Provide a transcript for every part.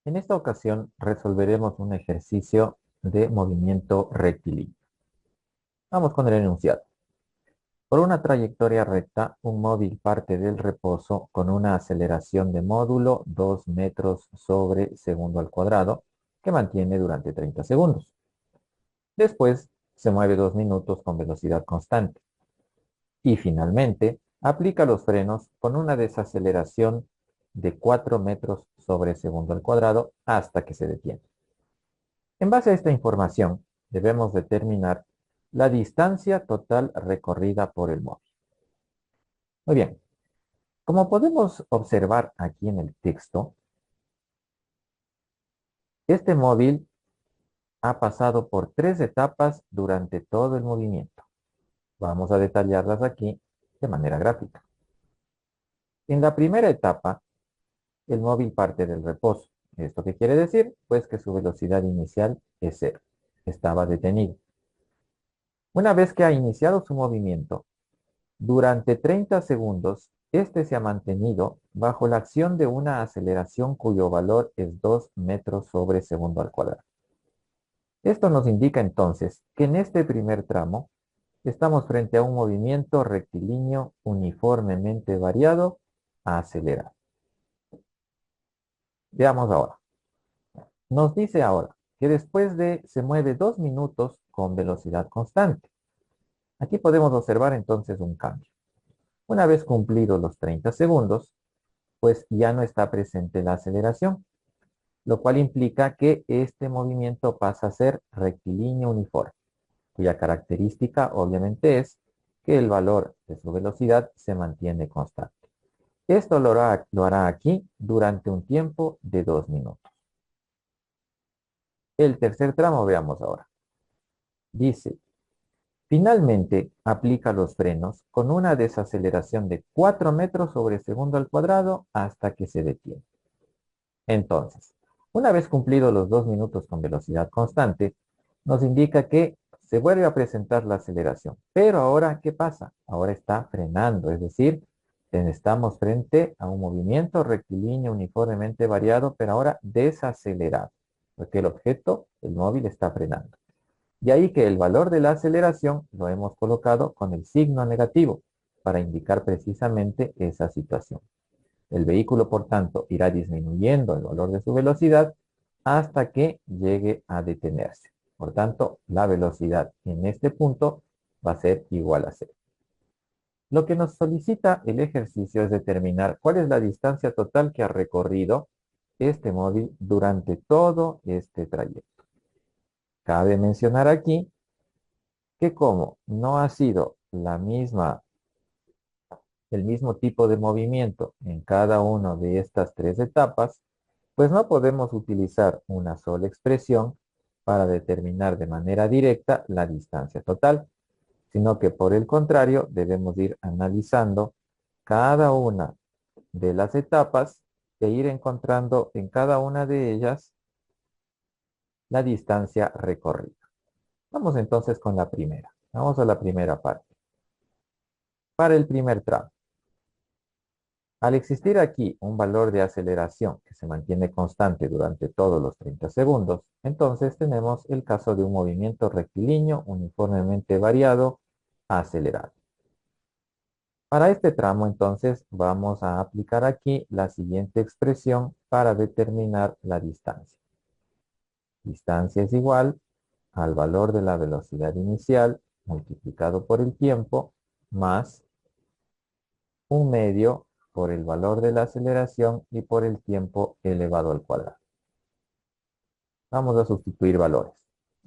En esta ocasión resolveremos un ejercicio de movimiento rectilíneo. Vamos con el enunciado. Por una trayectoria recta, un móvil parte del reposo con una aceleración de módulo 2 metros sobre segundo al cuadrado que mantiene durante 30 segundos. Después se mueve 2 minutos con velocidad constante. Y finalmente aplica los frenos con una desaceleración de 4 metros sobre segundo al cuadrado hasta que se detiene. En base a esta información, debemos determinar la distancia total recorrida por el móvil. Muy bien, como podemos observar aquí en el texto, este móvil ha pasado por 3 etapas durante todo el movimiento. Vamos a detallarlas aquí de manera gráfica. En la primera etapa, el móvil parte del reposo. ¿Esto qué quiere decir? Pues que su velocidad inicial es cero. Estaba detenido. Una vez que ha iniciado su movimiento, durante 30 segundos, este se ha mantenido bajo la acción de una aceleración cuyo valor es 2 metros sobre segundo al cuadrado. Esto nos indica entonces que en este primer tramo estamos frente a un movimiento rectilíneo uniformemente variado a acelerado. Veamos ahora. Nos dice ahora que después de se mueve 2 minutos con velocidad constante. Aquí podemos observar entonces un cambio. Una vez cumplidos los 30 segundos, pues ya no está presente la aceleración, lo cual implica que este movimiento pasa a ser rectilíneo uniforme, cuya característica obviamente es que el valor de su velocidad se mantiene constante. Esto lo hará aquí durante un tiempo de 2 minutos. El tercer tramo veamos ahora. Dice, finalmente aplica los frenos con una desaceleración de 4 metros sobre segundo al cuadrado hasta que se detiene. Entonces, una vez cumplidos los 2 minutos con velocidad constante, nos indica que se vuelve a presentar la aceleración. Pero ahora, ¿qué pasa? Ahora está frenando, es decir, estamos frente a un movimiento rectilíneo uniformemente variado, pero ahora desacelerado, porque el objeto, el móvil, está frenando. De ahí que el valor de la aceleración lo hemos colocado con el signo negativo para indicar precisamente esa situación. El vehículo, por tanto, irá disminuyendo el valor de su velocidad hasta que llegue a detenerse. Por tanto, la velocidad en este punto va a ser igual a cero. Lo que nos solicita el ejercicio es determinar cuál es la distancia total que ha recorrido este móvil durante todo este trayecto. Cabe mencionar aquí que como no ha sido el mismo tipo de movimiento en cada una de estas 3 etapas, pues no podemos utilizar una sola expresión para determinar de manera directa la distancia total, sino que por el contrario debemos ir analizando cada una de las etapas e ir encontrando en cada una de ellas la distancia recorrida. Vamos entonces con la primera. Vamos a la primera parte. Para el primer tramo. Al existir aquí un valor de aceleración que se mantiene constante durante todos los 30 segundos, entonces tenemos el caso de un movimiento rectilíneo uniformemente variado acelerado. Para este tramo, entonces, vamos a aplicar aquí la siguiente expresión para determinar la distancia. Distancia es igual al valor de la velocidad inicial multiplicado por el tiempo más un medio por el valor de la aceleración y por el tiempo elevado al cuadrado. Vamos a sustituir valores.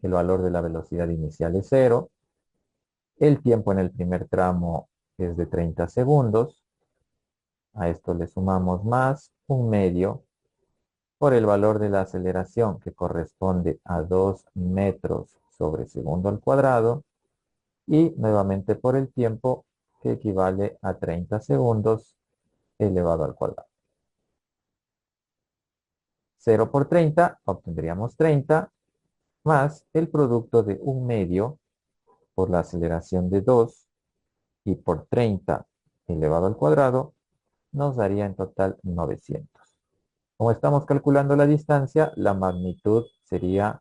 El valor de la velocidad inicial es 0. El tiempo en el primer tramo es de 30 segundos. A esto le sumamos más un medio por el valor de la aceleración que corresponde a 2 metros sobre segundo al cuadrado y nuevamente por el tiempo que equivale a 30 segundos elevado al cuadrado. 0 por 30 obtendríamos 30 más el producto de un medio por la aceleración de 2 y por 30 elevado al cuadrado nos daría en total 900. Como estamos calculando la distancia, la magnitud sería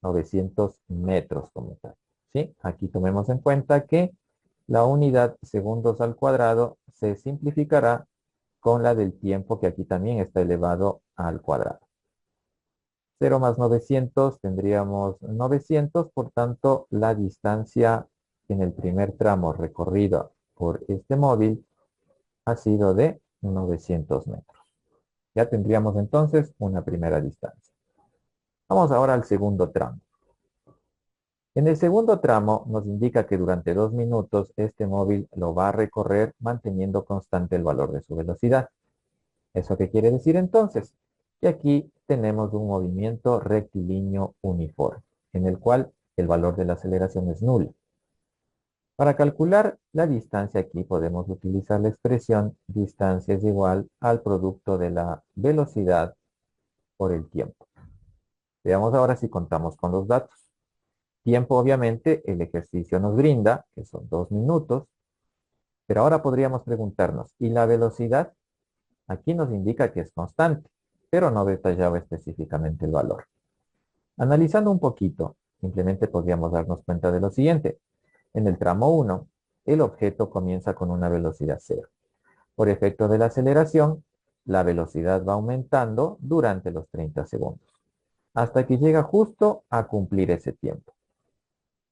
900 metros como tal. ¿Sí? Aquí tomemos en cuenta que la unidad segundos al cuadrado se simplificará con la del tiempo, que aquí también está elevado al cuadrado. 0 más 900 tendríamos 900, por tanto la distancia en el primer tramo recorrido por este móvil ha sido de 900 metros. Ya tendríamos entonces una primera distancia. Vamos ahora al segundo tramo. En el segundo tramo nos indica que durante 2 minutos este móvil lo va a recorrer manteniendo constante el valor de su velocidad. ¿Eso qué quiere decir entonces? Que aquí tenemos un movimiento rectilíneo uniforme, en el cual el valor de la aceleración es nulo. Para calcular la distancia aquí podemos utilizar la expresión distancia es igual al producto de la velocidad por el tiempo. Veamos ahora si contamos con los datos. Tiempo, obviamente, el ejercicio nos brinda, que son 2 minutos, pero ahora podríamos preguntarnos, ¿y la velocidad? Aquí nos indica que es constante, pero no detallaba específicamente el valor. Analizando un poquito, simplemente podríamos darnos cuenta de lo siguiente. En el tramo 1, el objeto comienza con una velocidad cero. Por efecto de la aceleración, la velocidad va aumentando durante los 30 segundos, hasta que llega justo a cumplir ese tiempo.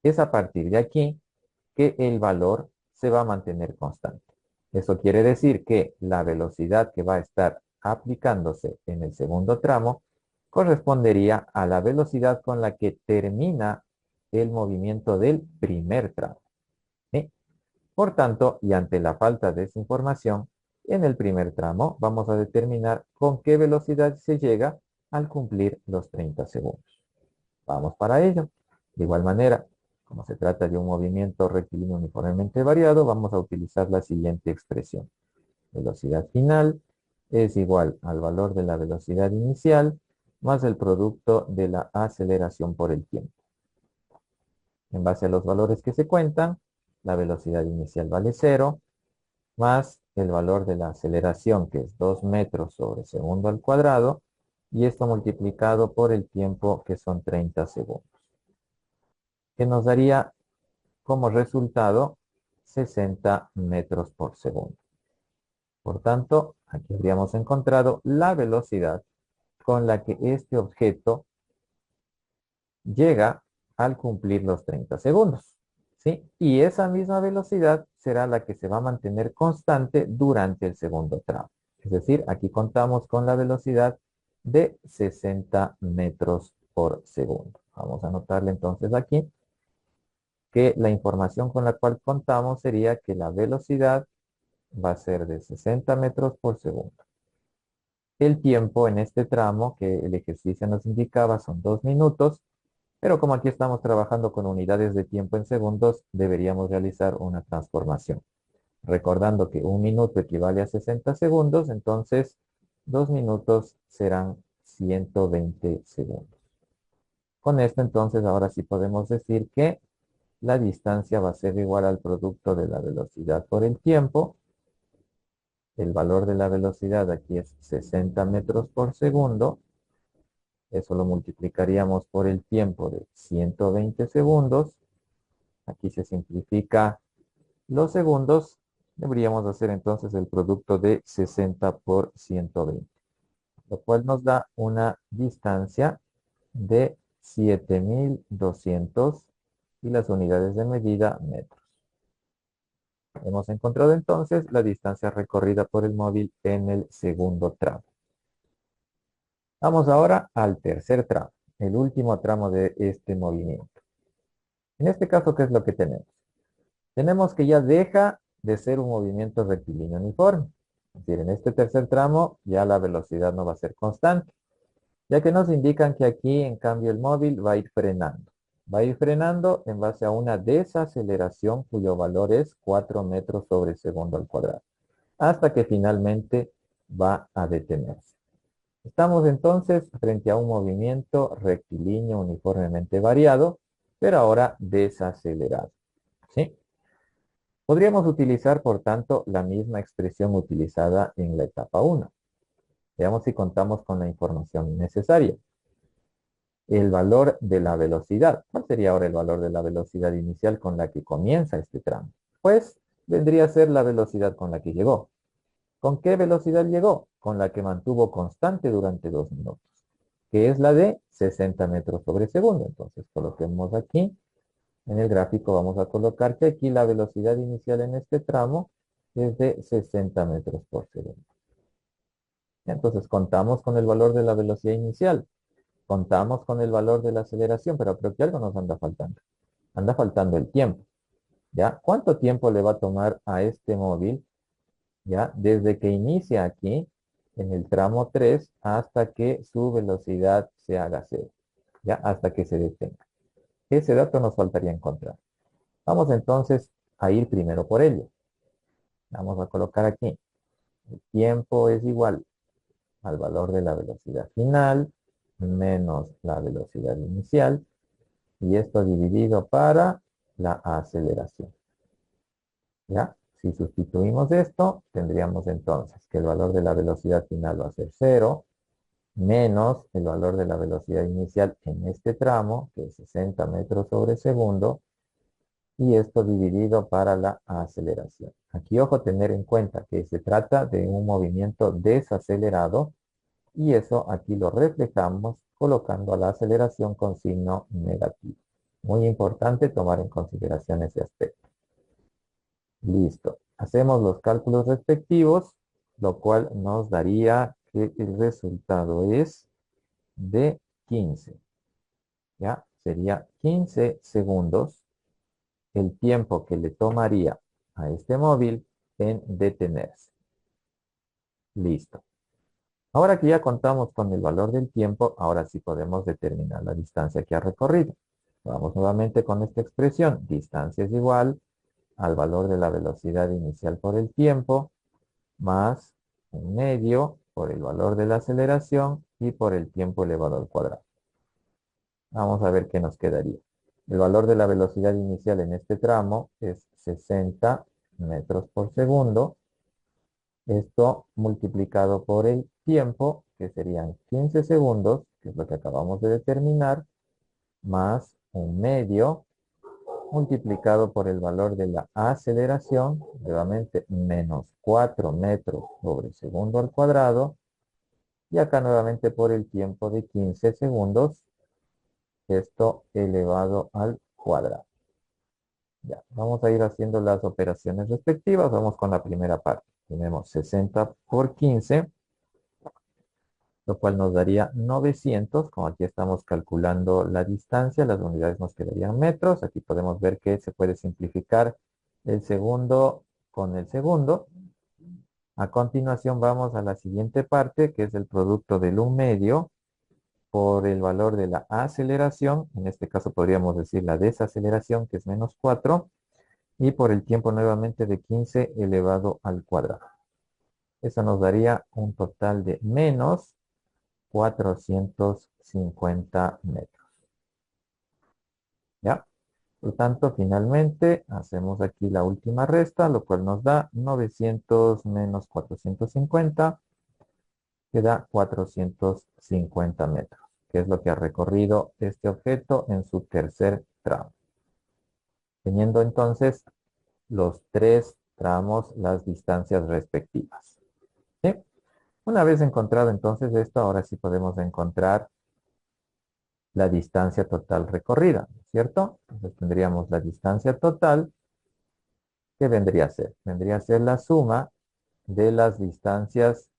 Es a partir de aquí que el valor se va a mantener constante. Eso quiere decir que la velocidad que va a estar aplicándose en el segundo tramo correspondería a la velocidad con la que termina el movimiento del primer tramo. ¿Sí? Por tanto, y ante la falta de esa información, en el primer tramo vamos a determinar con qué velocidad se llega al cumplir los 30 segundos. Vamos para ello. De igual manera, como se trata de un movimiento rectilíneo uniformemente variado, vamos a utilizar la siguiente expresión. Velocidad final es igual al valor de la velocidad inicial más el producto de la aceleración por el tiempo. En base a los valores que se cuentan, la velocidad inicial vale 0, más el valor de la aceleración, que es 2 metros sobre segundo al cuadrado, y esto multiplicado por el tiempo, que son 30 segundos, que nos daría como resultado 60 metros por segundo. Por tanto, aquí habríamos encontrado la velocidad con la que este objeto llega al cumplir los 30 segundos. ¿Sí? Y esa misma velocidad será la que se va a mantener constante durante el segundo tramo. Es decir, aquí contamos con la velocidad de 60 metros por segundo. Vamos a anotarle entonces aquí que la información con la cual contamos sería que la velocidad va a ser de 60 metros por segundo. El tiempo en este tramo que el ejercicio nos indicaba son 2 minutos, pero como aquí estamos trabajando con unidades de tiempo en segundos, deberíamos realizar una transformación. Recordando que 1 minuto equivale a 60 segundos, entonces 2 minutos serán 120 segundos. Con esto entonces ahora sí podemos decir que la distancia va a ser igual al producto de la velocidad por el tiempo. El valor de la velocidad aquí es 60 metros por segundo. Eso lo multiplicaríamos por el tiempo de 120 segundos. Aquí se simplifica los segundos. Deberíamos hacer entonces el producto de 60 por 120, lo cual nos da una distancia de 7.200 y las unidades de medida metros. Hemos encontrado entonces la distancia recorrida por el móvil en el segundo tramo. Vamos ahora al tercer tramo, el último tramo de este movimiento. En este caso, ¿qué es lo que tenemos? Tenemos que ya deja de ser un movimiento rectilíneo uniforme. Es decir, en este tercer tramo ya la velocidad no va a ser constante, ya que nos indican que aquí, en cambio, el móvil va a ir frenando. Va a ir frenando en base a una desaceleración cuyo valor es 4 metros sobre segundo al cuadrado, hasta que finalmente va a detenerse. Estamos entonces frente a un movimiento rectilíneo uniformemente variado, pero ahora desacelerado. ¿Sí? Podríamos utilizar, por tanto, la misma expresión utilizada en la etapa 1. Veamos si contamos con la información necesaria. El valor de la velocidad. ¿Cuál sería ahora el valor de la velocidad inicial con la que comienza este tramo? Pues vendría a ser la velocidad con la que llegó. ¿Con qué velocidad llegó? Con la que mantuvo constante durante 2 minutos, que es la de 60 metros sobre segundo. Entonces, coloquemos aquí, en el gráfico vamos a colocar que aquí la velocidad inicial en este tramo es de 60 metros por segundo. Entonces, contamos con el valor de la velocidad inicial, contamos con el valor de la aceleración, pero creo que algo nos anda faltando. Anda faltando el tiempo, ¿ya? ¿Cuánto tiempo le va a tomar a este móvil, ya? Desde que inicia aquí, en el tramo 3, hasta que su velocidad se haga cero, ¿ya? Hasta que se detenga. Ese dato nos faltaría encontrar. Vamos entonces a ir primero por ello. Vamos a colocar aquí. El tiempo es igual al valor de la velocidad final menos la velocidad inicial y esto dividido para la aceleración. ¿Ya? Si sustituimos esto, tendríamos entonces que el valor de la velocidad final va a ser cero menos el valor de la velocidad inicial en este tramo, que es 60 metros sobre segundo, y esto dividido para la aceleración. Aquí, ojo, tener en cuenta que se trata de un movimiento desacelerado y eso aquí lo reflejamos colocando a la aceleración con signo negativo. Muy importante tomar en consideración ese aspecto. Listo. Hacemos los cálculos respectivos, lo cual nos daría que el resultado es de 15. ¿Ya? Sería 15 segundos el tiempo que le tomaría a este móvil en detenerse. Listo. Ahora que ya contamos con el valor del tiempo, ahora sí podemos determinar la distancia que ha recorrido. Vamos nuevamente con esta expresión. Distancia es igual al valor de la velocidad inicial por el tiempo, más un medio por el valor de la aceleración y por el tiempo elevado al cuadrado. Vamos a ver qué nos quedaría. El valor de la velocidad inicial en este tramo es 60 metros por segundo. Esto multiplicado por el tiempo, que serían 15 segundos, que es lo que acabamos de determinar, más un medio, multiplicado por el valor de la aceleración, nuevamente menos 4 metros sobre segundo al cuadrado, y acá nuevamente por el tiempo de 15 segundos, esto elevado al cuadrado. Ya, vamos a ir haciendo las operaciones respectivas. Vamos con la primera parte. Tenemos 60 por 15, lo cual nos daría 900. Como aquí estamos calculando la distancia, las unidades nos quedarían metros. Aquí podemos ver que se puede simplificar el segundo con el segundo. A continuación vamos a la siguiente parte, que es el producto del 1/2 por el valor de la aceleración. En este caso podríamos decir la desaceleración, que es menos 4. Y por el tiempo nuevamente de 15 elevado al cuadrado. Eso nos daría un total de menos 450 metros. ¿Ya? Por lo tanto, finalmente hacemos aquí la última resta, lo cual nos da 900 menos 450, que da 450 metros, que es lo que ha recorrido este objeto en su tercer tramo. Teniendo entonces los tres tramos, las distancias respectivas. ¿Sí? Una vez encontrado entonces esto, ahora sí podemos encontrar la distancia total recorrida, ¿cierto? Entonces tendríamos la distancia total, que vendría a ser? Vendría a ser la suma de las distancias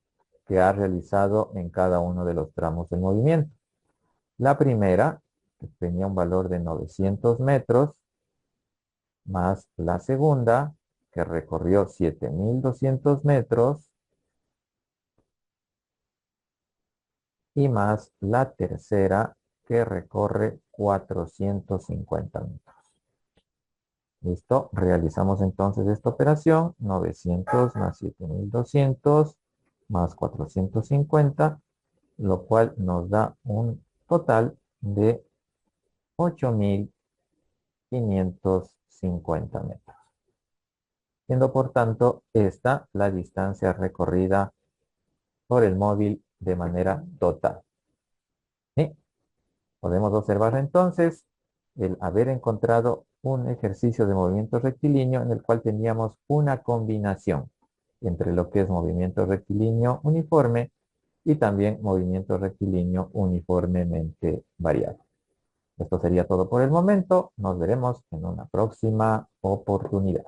que ha realizado en cada uno de los tramos del movimiento. La primera, que tenía un valor de 900 metros, más la segunda, que recorrió 7.200 metros, y más la tercera, que recorre 450 metros. Listo, realizamos entonces esta operación, 900 más 7.200 más 450, lo cual nos da un total de 8.550 metros. Siendo por tanto esta la distancia recorrida por el móvil de manera total. ¿Sí? Podemos observar entonces el haber encontrado un ejercicio de movimiento rectilíneo en el cual teníamos una combinación entre lo que es movimiento rectilíneo uniforme y también movimiento rectilíneo uniformemente variable. Esto sería todo por el momento. Nos veremos en una próxima oportunidad.